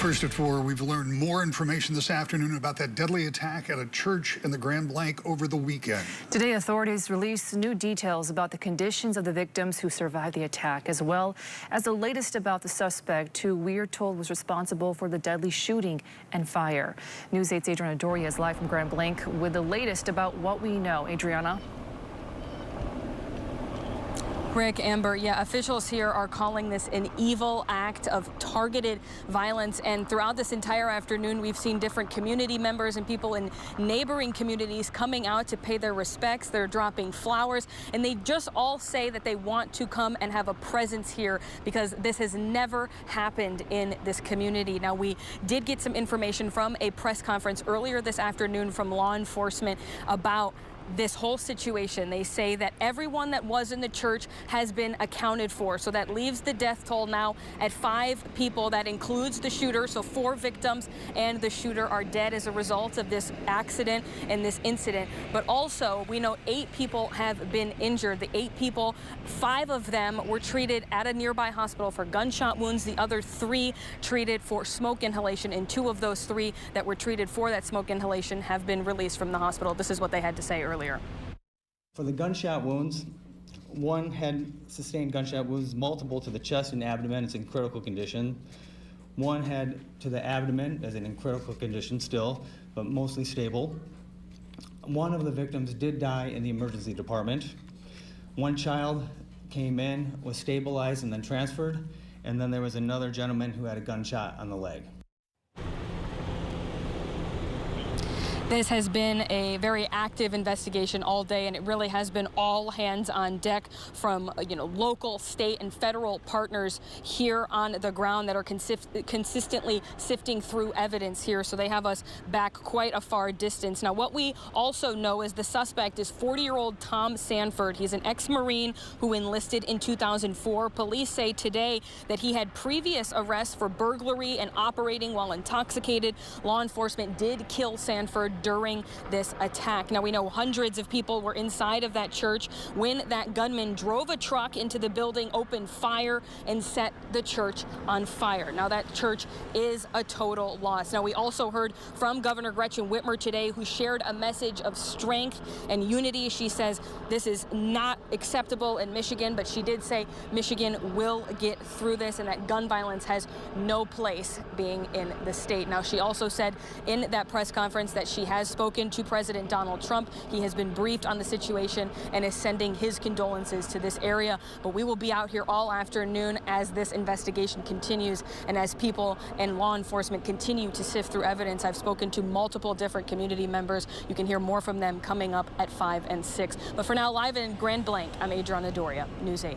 First at 4, we've learned more information this afternoon about that deadly attack at a church in the Grand Blanc over the weekend. Today, authorities released new details about the conditions of the victims who survived the attack, as well as the latest about the suspect, who we are told was responsible for the deadly shooting and fire. News 8's Adriana Doria is live from Grand Blanc with the latest about what we know. Adriana? Rick, Amber, yeah, officials here are calling this an evil act of targeted violence. And throughout this entire afternoon, we've seen different community members and people in neighboring communities coming out to pay their respects. They're dropping flowers, and they just all say that they want to come and have a presence here because this has never happened in this community. Now, we did get some information from a press conference earlier this afternoon from law enforcement about this whole situation. They say that everyone that was in the church has been accounted for. So that leaves the death toll now at 5 people. That includes the shooter. So 4 victims and the shooter are dead as a result of this accident and this incident. But also, we know 8 people have been injured. The 8 people, 5 of them were treated at a nearby hospital for gunshot wounds. The other 3 treated for smoke inhalation. And 2 of those 3 that were treated for that smoke inhalation have been released from the hospital. This is what they had to say earlier. For the gunshot wounds, one had sustained gunshot wounds, multiple to the chest and abdomen. It's in critical condition. One had to the abdomen, as in critical condition still, but mostly stable. One of the victims did die in the emergency department. One child came in, was stabilized, and then transferred. And then there was another gentleman who had a gunshot on the leg. This has been a very active investigation all day, and it really has been all hands on deck from local, state, and federal partners here on the ground that are consistently sifting through evidence here. So they have us back quite a far distance. Now, what we also know is the suspect is 40-year-old Tom Sanford. He's an ex-Marine who enlisted in 2004. Police say today that he had previous arrests for burglary and operating while intoxicated. Law enforcement did kill Sanford during this attack. Now, we know hundreds of people were inside of that church when that gunman drove a truck into the building, opened fire, and set the church on fire. Now, that church is a total loss. Now, we also heard from Governor Gretchen Whitmer today, who shared a message of strength and unity. She says this is not acceptable in Michigan, but she did say Michigan will get through this and that gun violence has no place being in the state. Now, she also said in that press conference that she has spoken to President Donald Trump. He has been briefed on the situation and is sending his condolences to this area. But we will be out here all afternoon as this investigation continues and as people and law enforcement continue to sift through evidence. I've spoken to multiple different community members. You can hear more from them coming up at 5 and 6. But for now, live in Grand Blanc, I'm Adriana Doria, News 8.